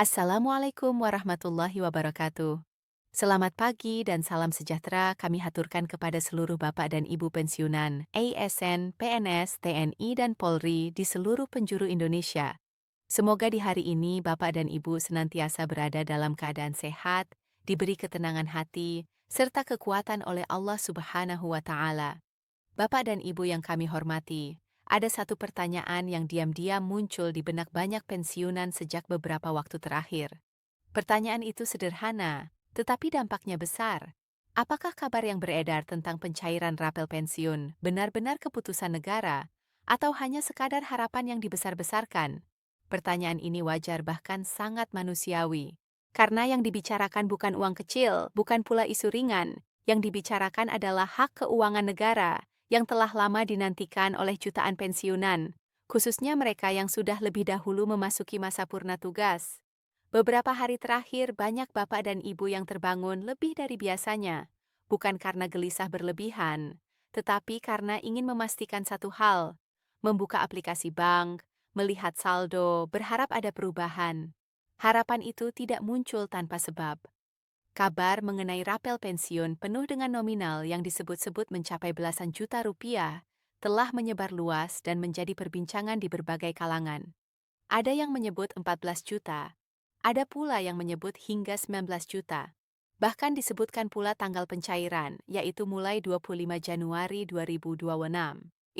Assalamualaikum warahmatullahi wabarakatuh. Selamat pagi dan salam sejahtera kami haturkan kepada seluruh Bapak dan Ibu pensiunan, ASN, PNS, TNI, dan Polri di seluruh penjuru Indonesia. Semoga di hari ini Bapak dan Ibu senantiasa berada dalam keadaan sehat, diberi ketenangan hati, serta kekuatan oleh Allah Subhanahu wa Ta'ala. Bapak dan Ibu yang kami hormati, ada satu pertanyaan yang diam-diam muncul di benak banyak pensiunan sejak beberapa waktu terakhir. Pertanyaan itu sederhana, tetapi dampaknya besar. Apakah kabar yang beredar tentang pencairan rapel pensiun benar-benar keputusan negara, atau hanya sekadar harapan yang dibesar-besarkan? Pertanyaan ini wajar bahkan sangat manusiawi. Karena yang dibicarakan bukan uang kecil, bukan pula isu ringan. Yang dibicarakan adalah hak keuangan negara yang telah lama dinantikan oleh jutaan pensiunan, khususnya mereka yang sudah lebih dahulu memasuki masa purna tugas. Beberapa hari terakhir, banyak bapak dan ibu yang terbangun lebih dari biasanya, bukan karena gelisah berlebihan, tetapi karena ingin memastikan satu hal: membuka aplikasi bank, melihat saldo, berharap ada perubahan. Harapan itu tidak muncul tanpa sebab. Kabar mengenai rapel pensiun penuh dengan nominal yang disebut-sebut mencapai belasan juta rupiah telah menyebar luas dan menjadi perbincangan di berbagai kalangan. Ada yang menyebut 14 juta, ada pula yang menyebut hingga 19 juta. Bahkan disebutkan pula tanggal pencairan, yaitu mulai 25 Januari 2026.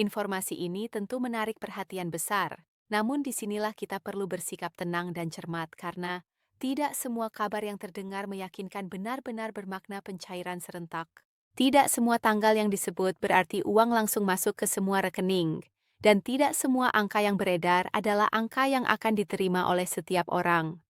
Informasi ini tentu menarik perhatian besar, namun disinilah kita perlu bersikap tenang dan cermat karena tidak semua kabar yang terdengar meyakinkan benar-benar bermakna pencairan serentak. Tidak semua tanggal yang disebut berarti uang langsung masuk ke semua rekening, dan tidak semua angka yang beredar adalah angka yang akan diterima oleh setiap orang.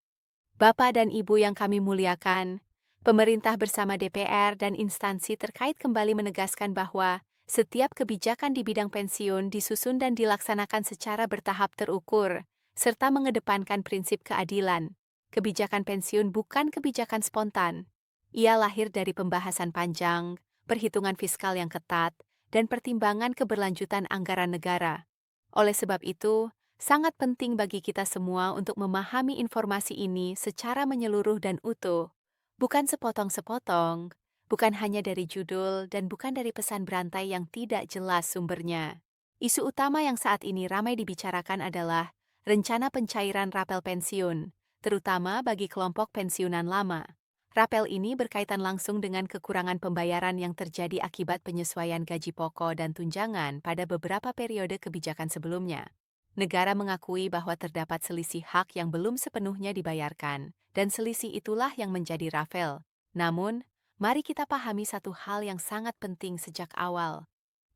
Bapak dan Ibu yang kami muliakan, pemerintah bersama DPR dan instansi terkait kembali menegaskan bahwa setiap kebijakan di bidang pensiun disusun dan dilaksanakan secara bertahap terukur, serta mengedepankan prinsip keadilan. Kebijakan pensiun bukan kebijakan spontan. Ia lahir dari pembahasan panjang, perhitungan fiskal yang ketat, dan pertimbangan keberlanjutan anggaran negara. Oleh sebab itu, sangat penting bagi kita semua untuk memahami informasi ini secara menyeluruh dan utuh, bukan sepotong-sepotong, bukan hanya dari judul, dan bukan dari pesan berantai yang tidak jelas sumbernya. Isu utama yang saat ini ramai dibicarakan adalah rencana pencairan rapel pensiun, terutama bagi kelompok pensiunan lama. Rapel ini berkaitan langsung dengan kekurangan pembayaran yang terjadi akibat penyesuaian gaji pokok dan tunjangan pada beberapa periode kebijakan sebelumnya. Negara mengakui bahwa terdapat selisih hak yang belum sepenuhnya dibayarkan, dan selisih itulah yang menjadi rapel. Namun, mari kita pahami satu hal yang sangat penting sejak awal.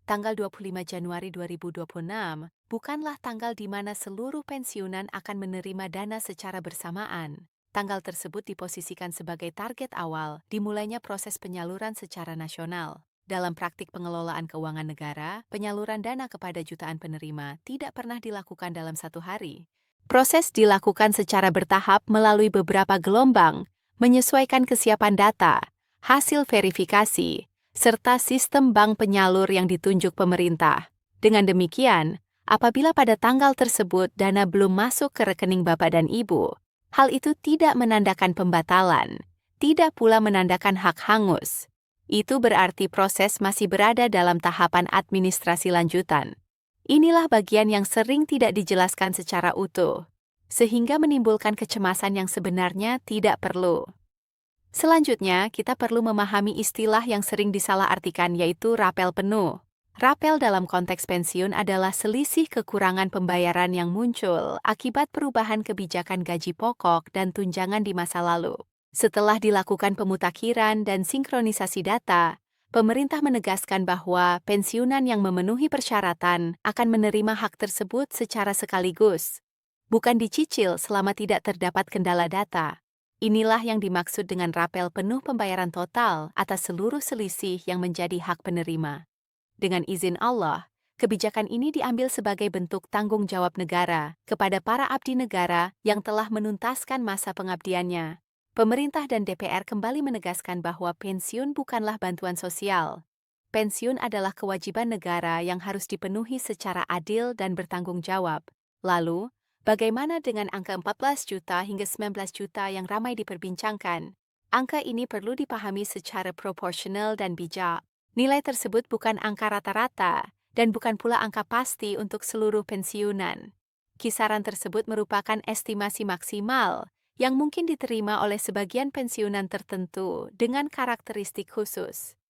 Tanggal 25 Januari 2026 bukanlah tanggal di mana seluruh pensiunan akan menerima dana secara bersamaan. Tanggal tersebut diposisikan sebagai target awal dimulainya proses penyaluran secara nasional. Dalam praktik pengelolaan keuangan negara, penyaluran dana kepada jutaan penerima tidak pernah dilakukan dalam satu hari. Proses dilakukan secara bertahap melalui beberapa gelombang, menyesuaikan kesiapan data, hasil verifikasi, serta sistem bank penyalur yang ditunjuk pemerintah. Dengan demikian, apabila pada tanggal tersebut dana belum masuk ke rekening Bapak dan Ibu, hal itu tidak menandakan pembatalan, tidak pula menandakan hak hangus. Itu berarti proses masih berada dalam tahapan administrasi lanjutan. Inilah bagian yang sering tidak dijelaskan secara utuh, sehingga menimbulkan kecemasan yang sebenarnya tidak perlu. Selanjutnya, kita perlu memahami istilah yang sering disalahartikan yaitu rapel penuh. Rapel dalam konteks pensiun adalah selisih kekurangan pembayaran yang muncul akibat perubahan kebijakan gaji pokok dan tunjangan di masa lalu. Setelah dilakukan pemutakhiran dan sinkronisasi data, pemerintah menegaskan bahwa pensiunan yang memenuhi persyaratan akan menerima hak tersebut secara sekaligus, bukan dicicil selama tidak terdapat kendala data. Inilah yang dimaksud dengan rapel penuh pembayaran total atas seluruh selisih yang menjadi hak penerima. Dengan izin Allah, kebijakan ini diambil sebagai bentuk tanggung jawab negara kepada para abdi negara yang telah menuntaskan masa pengabdiannya. Pemerintah dan DPR kembali menegaskan bahwa pensiun bukanlah bantuan sosial. Pensiun adalah kewajiban negara yang harus dipenuhi secara adil dan bertanggung jawab. Lalu, Bagaimana dengan angka 14 juta hingga 19 juta yang ramai diperbincangkan? Angka ini perlu dipahami secara proporsional dan bijak. Nilai tersebut bukan angka rata-rata dan bukan pula angka pasti untuk seluruh pensiunan. Kisaran tersebut merupakan estimasi maksimal yang mungkin diterima oleh sebagian pensiunan tertentu dengan karakteristik khusus.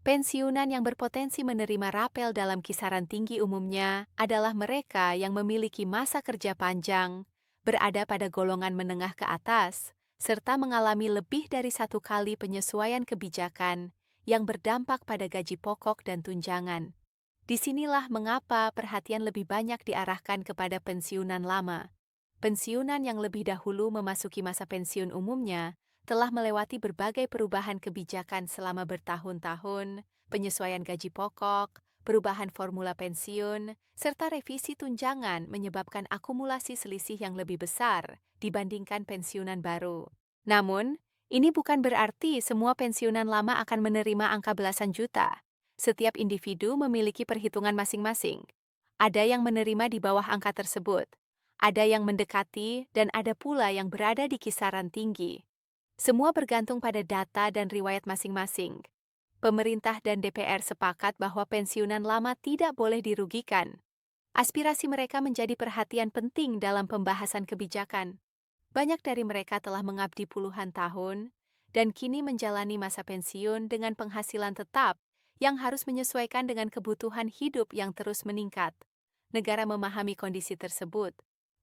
Pensiunan yang berpotensi menerima rapel dalam kisaran tinggi umumnya adalah mereka yang memiliki masa kerja panjang, berada pada golongan menengah ke atas, serta mengalami lebih dari satu kali penyesuaian kebijakan yang berdampak pada gaji pokok dan tunjangan. Disinilah mengapa perhatian lebih banyak diarahkan kepada pensiunan lama. Pensiunan yang lebih dahulu memasuki masa pensiun umumnya telah melewati berbagai perubahan kebijakan selama bertahun-tahun, penyesuaian gaji pokok, perubahan formula pensiun, serta revisi tunjangan menyebabkan akumulasi selisih yang lebih besar dibandingkan pensiunan baru. Namun, ini bukan berarti semua pensiunan lama akan menerima angka belasan juta. Setiap individu memiliki perhitungan masing-masing. Ada yang menerima di bawah angka tersebut, ada yang mendekati, dan ada pula yang berada di kisaran tinggi. Semua bergantung pada data dan riwayat masing-masing. Pemerintah dan DPR sepakat bahwa pensiunan lama tidak boleh dirugikan. Aspirasi mereka menjadi perhatian penting dalam pembahasan kebijakan. Banyak dari mereka telah mengabdi puluhan tahun dan kini menjalani masa pensiun dengan penghasilan tetap yang harus menyesuaikan dengan kebutuhan hidup yang terus meningkat. Negara memahami kondisi tersebut.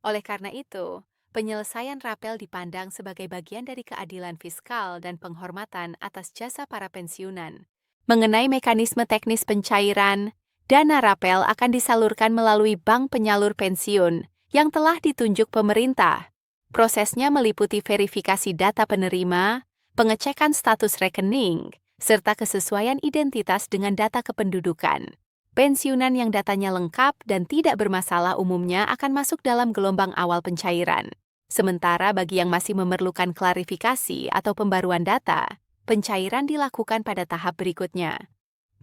Oleh karena itu, penyelesaian rapel dipandang sebagai bagian dari keadilan fiskal dan penghormatan atas jasa para pensiunan. Mengenai mekanisme teknis pencairan, dana rapel akan disalurkan melalui bank penyalur pensiun yang telah ditunjuk pemerintah. Prosesnya meliputi verifikasi data penerima, pengecekan status rekening, serta kesesuaian identitas dengan data kependudukan. Pensiunan yang datanya lengkap dan tidak bermasalah umumnya akan masuk dalam gelombang awal pencairan. Sementara bagi yang masih memerlukan klarifikasi atau pembaruan data, pencairan dilakukan pada tahap berikutnya.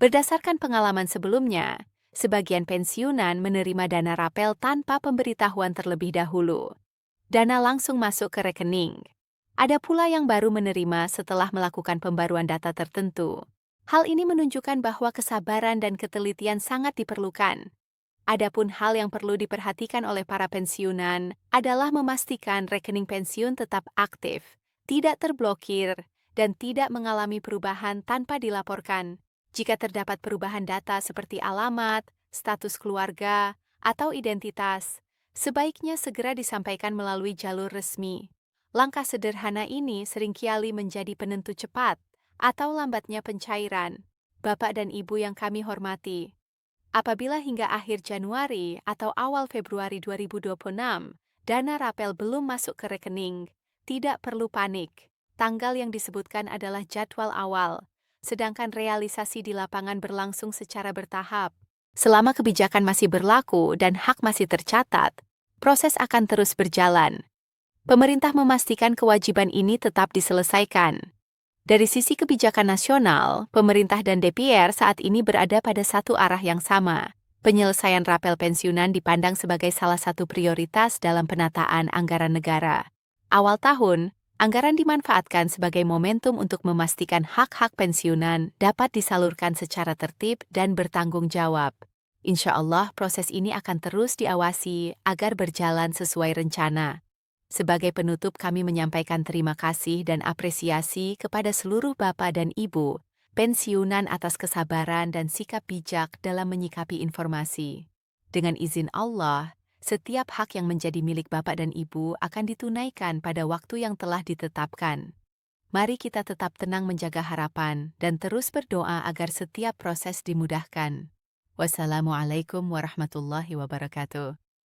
Berdasarkan pengalaman sebelumnya, sebagian pensiunan menerima dana rapel tanpa pemberitahuan terlebih dahulu. Dana langsung masuk ke rekening. Ada pula yang baru menerima setelah melakukan pembaruan data tertentu. Hal ini menunjukkan bahwa kesabaran dan ketelitian sangat diperlukan. Adapun hal yang perlu diperhatikan oleh para pensiunan adalah memastikan rekening pensiun tetap aktif, tidak terblokir, dan tidak mengalami perubahan tanpa dilaporkan. Jika terdapat perubahan data seperti alamat, status keluarga, atau identitas, sebaiknya segera disampaikan melalui jalur resmi. Langkah sederhana ini seringkali menjadi penentu cepat atau lambatnya pencairan. Bapak dan Ibu yang kami hormati, apabila hingga akhir Januari atau awal Februari 2026, dana rapel belum masuk ke rekening, tidak perlu panik. Tanggal yang disebutkan adalah jadwal awal, sedangkan realisasi di lapangan berlangsung secara bertahap. Selama kebijakan masih berlaku dan hak masih tercatat, proses akan terus berjalan. Pemerintah memastikan kewajiban ini tetap diselesaikan. Dari sisi kebijakan nasional, pemerintah dan DPR saat ini berada pada satu arah yang sama. Penyelesaian rapel pensiunan dipandang sebagai salah satu prioritas dalam penataan anggaran negara. Awal tahun, anggaran dimanfaatkan sebagai momentum untuk memastikan hak-hak pensiunan dapat disalurkan secara tertib dan bertanggung jawab. Insya Allah, proses ini akan terus diawasi agar berjalan sesuai rencana. Sebagai penutup, kami menyampaikan terima kasih dan apresiasi kepada seluruh Bapak dan Ibu pensiunan atas kesabaran dan sikap bijak dalam menyikapi informasi. Dengan izin Allah, setiap hak yang menjadi milik Bapak dan Ibu akan ditunaikan pada waktu yang telah ditetapkan. Mari kita tetap tenang menjaga harapan dan terus berdoa agar setiap proses dimudahkan. Wassalamualaikum warahmatullahi wabarakatuh.